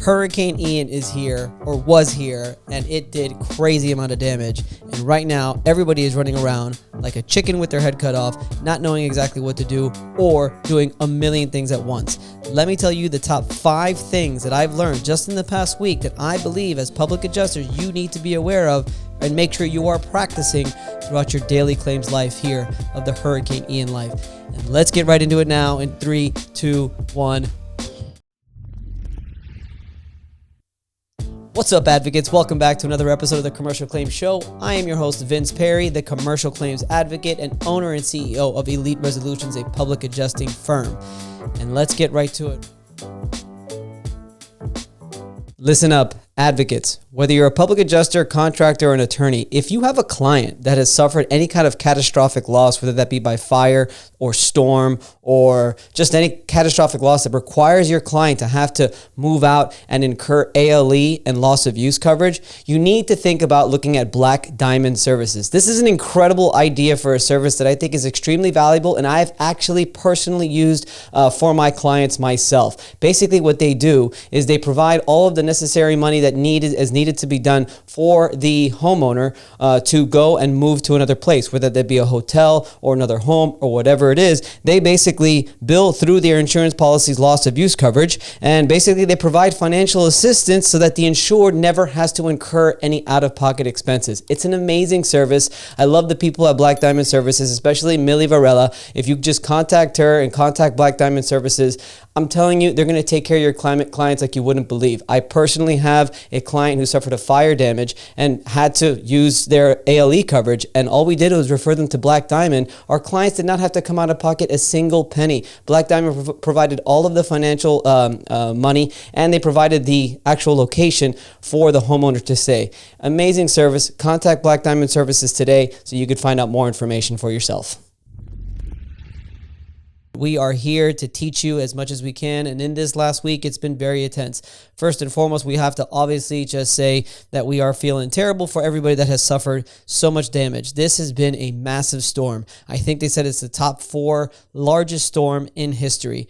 Hurricane Ian is here, or was here, and it did crazy amount of damage. And right now, everybody is running around like a chicken with their head cut off, not knowing exactly what to do or doing a million things at once. Let me tell you the top 5 things that I've learned just in the past week that I believe as public adjusters you need to be aware of and make sure you are practicing throughout your daily claims life here of the Hurricane Ian life. And let's get right into it now in 3, 2, 1. What's up, advocates? Welcome back to another episode of the Commercial Claims Show. I am your host, Vince Perry, the commercial claims advocate and owner and CEO of Elite Resolutions, a public adjusting firm. And let's get right to it. Listen up, advocates. Whether you're a public adjuster, contractor, or an attorney, if you have a client that has suffered any kind of catastrophic loss, whether that be by fire or storm or just any catastrophic loss that requires your client to have to move out and incur ALE and loss of use coverage, you need to think about looking at Black Diamond Services. This is an incredible idea for a service that I think is extremely valuable, and I've actually personally used for my clients myself. Basically, what they do is they provide all of the necessary money that is needed to be done for the homeowner to go and move to another place, whether that be a hotel or another home or whatever it is. They basically bill through their insurance policy's loss of use coverage, and basically they provide financial assistance so that the insured never has to incur any out-of-pocket expenses. It's an amazing service. I love the people at Black Diamond Services, especially Millie Varela. If you just contact her and contact Black Diamond Services, I'm telling you, they're going to take care of your clients like you wouldn't believe. I personally have a client who suffered a fire damage and had to use their ALE coverage, and all we did was refer them to Black Diamond. Our clients did not have to come out of pocket a single penny. Black Diamond provided all of the financial money, and they provided the actual location for the homeowner to stay. Amazing service. Contact Black Diamond Services today so you could find out more information for yourself. We are here to teach you as much as we can, and in this last week, it's been very intense. First and foremost, we have to obviously just say that we are feeling terrible for everybody that has suffered so much damage. This has been a massive storm. I think they said it's the top 4 largest storm in history.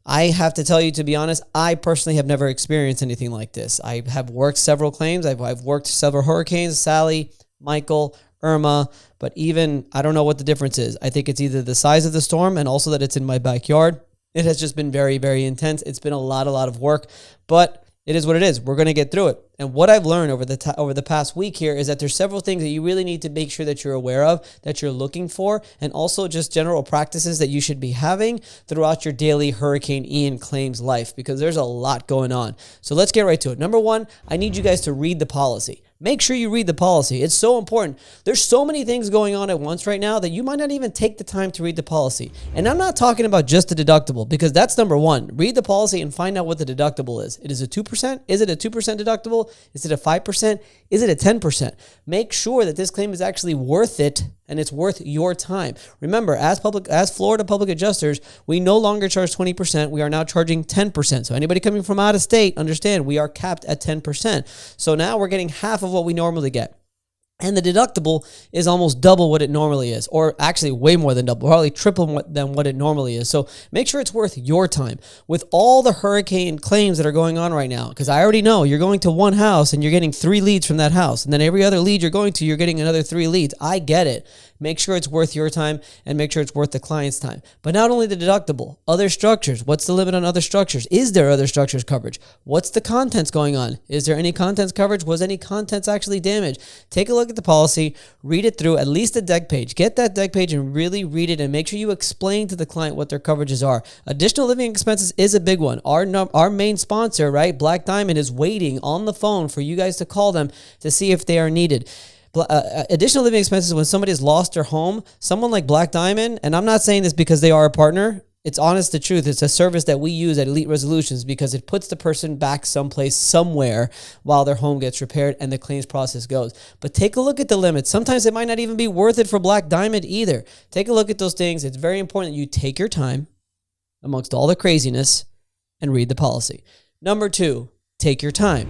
I have to tell you, to be honest, I personally have never experienced anything like this. I have worked several claims. I've worked several hurricanes, Sally, Michael, Irma, but even, I don't know what the difference is. I think it's either the size of the storm and also that it's in my backyard. It has just been very, very intense. It's been a lot of work, but it is what it is. We're going to get through it. And what I've learned over the past week here is that there's several things that you really need to make sure that you're aware of, that you're looking for, and also just general practices that you should be having throughout your daily Hurricane Ian claims life, because there's a lot going on. So let's get right to it. Number 1, I need you guys to read the policy. Make sure you read the policy. It's so important. There's so many things going on at once right now that you might not even take the time to read the policy. And I'm not talking about just the deductible, because that's number 1. Read the policy and find out what the deductible is. It is a 2%? Is it a 2% deductible? Is it a 5%? Is it a 10%? Make sure that this claim is actually worth it and it's worth your time. Remember, as Florida public adjusters, we no longer charge 20%. We are now charging 10%. So anybody coming from out of state, understand we are capped at 10%. So now we're getting half of what we normally get. And the deductible is almost double what it normally is, or actually way more than double, probably triple than what it normally is. So make sure it's worth your time. With all the hurricane claims that are going on right now, because I already know you're going to one house and you're getting 3 leads from that house, and then every other lead you're going to, you're getting another 3 leads. I get it. Make sure it's worth your time and make sure it's worth the client's time. But not only the deductible, other structures. What's the limit on other structures? Is there other structures coverage? What's the contents going on? Is there any contents coverage? Was any contents actually damaged? Take a look at the policy, read it through, at least a deck page. Get that deck page and really read it and make sure you explain to the client what their coverages are. Additional living expenses is a big one. Our main sponsor, right, Black Diamond, is waiting on the phone for you guys to call them to see if they are needed. Additional living expenses, when somebody has lost their home, someone like Black Diamond, and I'm not saying this because they are a partner, it's honest the truth. It's a service that we use at Elite Resolutions because it puts the person back someplace, somewhere, while their home gets repaired and the claims process goes. But take a look at the limits. Sometimes it might not even be worth it for Black Diamond either. Take a look at those things. It's very important that you take your time amongst all the craziness and read the policy. Number 2, take your time.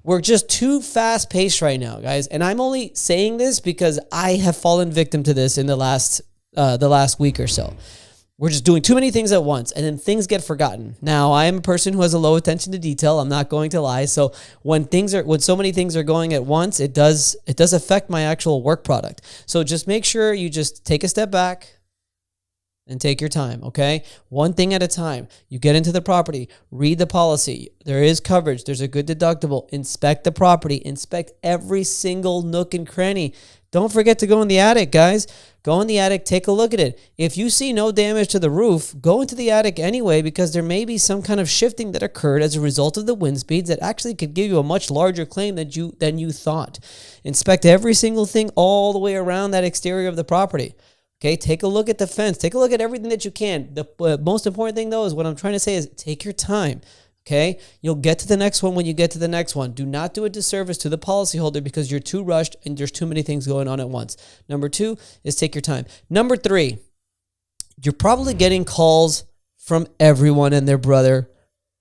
We're just too fast-paced right now, guys. And I'm only saying this because I have fallen victim to this in the last week or so. We're just doing too many things at once, and then things get forgotten. Now, I am a person who has a low attention to detail. I'm not going to lie. So when so many things are going at once, it does affect my actual work product. So just make sure you just take a step back and take your time, okay? One thing at a time. You get into the property, read the policy. There is coverage. There's a good deductible. Inspect the property. Inspect every single nook and cranny. Don't forget to go in the attic, guys. Go in the attic, take a look at it. If you see no damage to the roof, go into the attic anyway, because there may be some kind of shifting that occurred as a result of the wind speeds that actually could give you a much larger claim than you thought. Inspect every single thing all the way around that exterior of the property. Okay, take a look at the fence. Take a look at everything that you can. The most important thing, though, is what I'm trying to say is take your time. Okay, you'll get to the next one when you get to the next one. Do not do a disservice to the policyholder because you're too rushed and there's too many things going on at once. Number 2 is take your time. Number 3, you're probably getting calls from everyone and their brother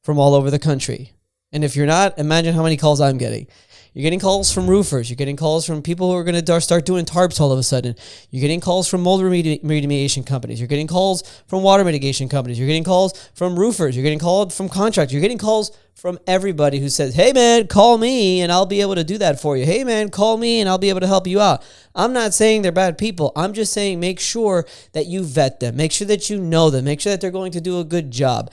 from all over the country. And if you're not, imagine how many calls I'm getting. You're getting calls from roofers. You're getting calls from people who are going to start doing tarps all of a sudden. You're getting calls from mold remediation companies. You're getting calls from water mitigation companies. You're getting calls from roofers. You're getting called from contractors. You're getting calls from everybody who says, hey, man, call me and I'll be able to do that for you. Hey, man, call me and I'll be able to help you out. I'm not saying they're bad people. I'm just saying make sure that you vet them. Make sure that you know them. Make sure that they're going to do a good job.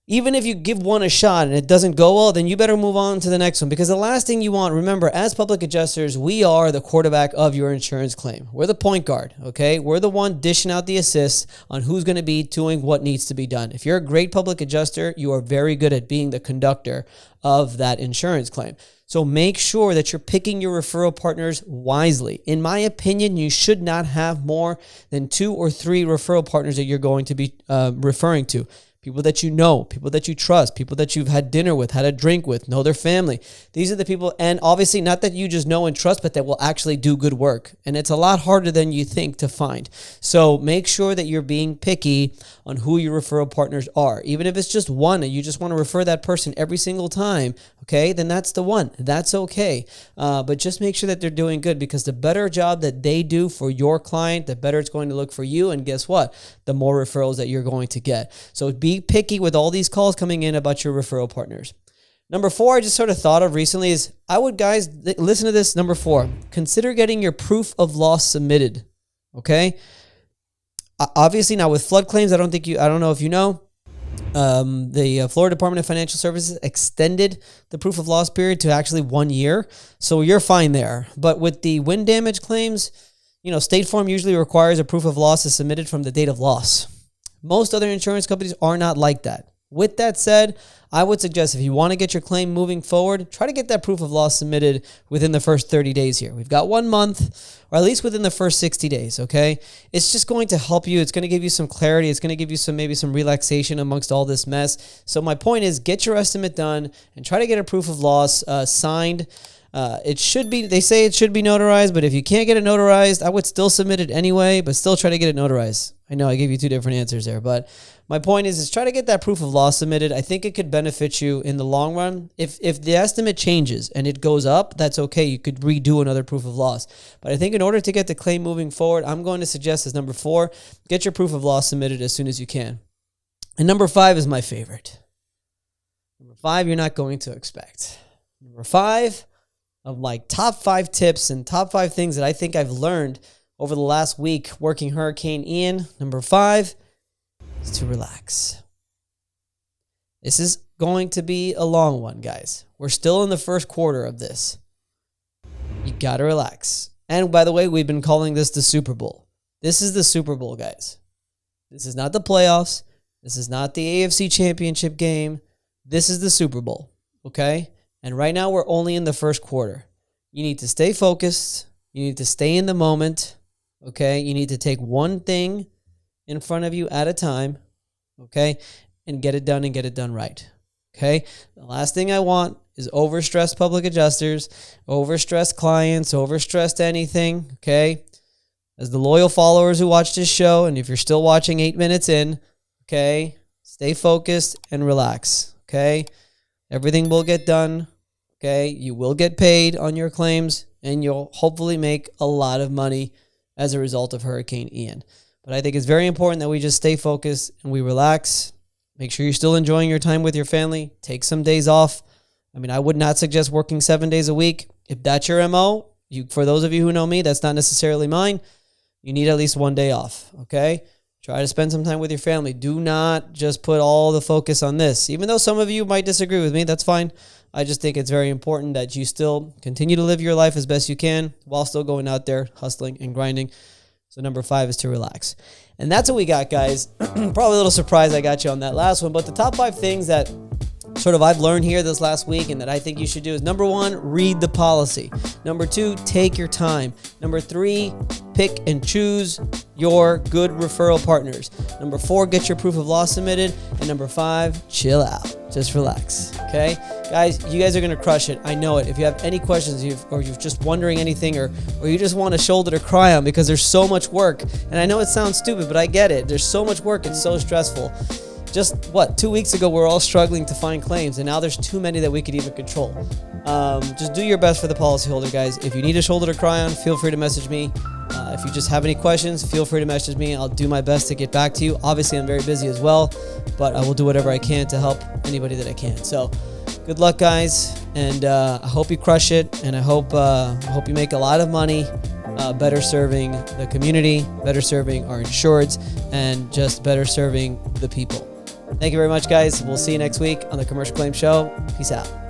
Even if you give one a shot and it doesn't go well, then you better move on to the next one. Because the last thing you want, remember, as public adjusters, we are the quarterback of your insurance claim. We're the point guard, okay? We're the one dishing out the assists on who's going to be doing what needs to be done. If you're a great public adjuster, you are very good at being the conductor of that insurance claim. So make sure that you're picking your referral partners wisely. In my opinion, you should not have more than 2 or 3 referral partners that you're going to be referring to. People that you know, people that you trust, people that you've had dinner with, had a drink with, know their family. These are the people, and obviously not that you just know and trust, but that will actually do good work. And it's a lot harder than you think to find. So make sure that you're being picky on who your referral partners are. Even if it's just one and you just want to refer that person every single time, okay, then that's the one. That's okay. But just make sure that they're doing good, because the better job that they do for your client, the better it's going to look for you. And guess what? The more referrals that you're going to get. So be picky with all these calls coming in about your referral partners. Number 4, I just sort of thought of recently is, guys, listen to this. Number 4, consider getting your proof of loss submitted. Okay. Obviously now with flood claims, I don't know if you know, the Florida Department of Financial Services extended the proof of loss period to actually 1 year. So you're fine there. But with the wind damage claims, State Farm usually requires a proof of loss is submitted from the date of loss. Most other insurance companies are not like that. With that said, I would suggest if you want to get your claim moving forward, try to get that proof of loss submitted within the first 30 days here. We've got 1 month, or at least within the first 60 days, okay? It's just going to help you. It's going to give you some clarity. It's going to give you maybe some relaxation amongst all this mess. So my point is, get your estimate done and try to get a proof of loss signed. They say it should be notarized, but if you can't get it notarized, I would still submit it anyway, but still try to get it notarized. I know I gave you 2 different answers there, but my point is try to get that proof of loss submitted. I think it could benefit you in the long run. If the estimate changes and it goes up, that's okay. You could redo another proof of loss. But I think in order to get the claim moving forward, I'm going to suggest as number 4, get your proof of loss submitted as soon as you can. And number 5 is my favorite. Number 5, you're not going to expect. Number 5 of my top 5 tips and top 5 things that I think I've learned over the last week working Hurricane Ian. Number 5 is to relax. This is going to be a long one, guys. We're still in the first quarter of this. You got to relax. And by the way, we've been calling this the Super Bowl. This is the Super Bowl, guys. This is not the playoffs. This is not the AFC Championship game. This is the Super Bowl, okay? And right now we're only in the first quarter. You need to stay focused. You need to stay in the moment, okay? You need to take one thing in front of you at a time, okay? And get it done right, okay? The last thing I want is overstressed public adjusters, overstressed clients, overstressed anything, okay? As the loyal followers who watch this show, and if you're still watching 8 minutes in, okay, stay focused and relax, okay? Everything will get done, okay? You will get paid on your claims, and you'll hopefully make a lot of money as a result of Hurricane Ian. But I think it's very important that we just stay focused and we relax. Make sure you're still enjoying your time with your family. Take some days off. I mean, I would not suggest working 7 days a week. If that's your MO, for those of you who know me, that's not necessarily mine. You need at least one day off, okay? Try to spend some time with your family. Do not just put all the focus on this. Even though some of you might disagree with me, that's fine. I just think it's very important that you still continue to live your life as best you can while still going out there hustling and grinding. So number 5 is to relax. And that's what we got, guys. Probably a little surprised I got you on that last one, but the top 5 things that sort of I've learned here this last week and that I think you should do is number 1, read the policy. Number 2, take your time. Number 3, pick and choose your good referral partners. Number 4, get your proof of loss submitted. And number 5, chill out. Just relax. Okay? Guys, you guys are going to crush it. I know it. If you have any questions or you're just wondering anything or you just want a shoulder to cry on because there's so much work, and I know it sounds stupid, but I get it. There's so much work. It's so stressful. Just 2 weeks ago, we were all struggling to find claims, and now there's too many that we could even control. Just do your best for the policyholder, guys. If you need a shoulder to cry on, feel free to message me. If you just have any questions, feel free to message me. I'll do my best to get back to you. Obviously, I'm very busy as well, but I will do whatever I can to help anybody that I can. So good luck, guys, and I hope you crush it, and I hope you make a lot of money better serving the community, better serving our insureds, and just better serving the people. Thank you very much, guys. We'll see you next week on the Commercial Claims Show. Peace out.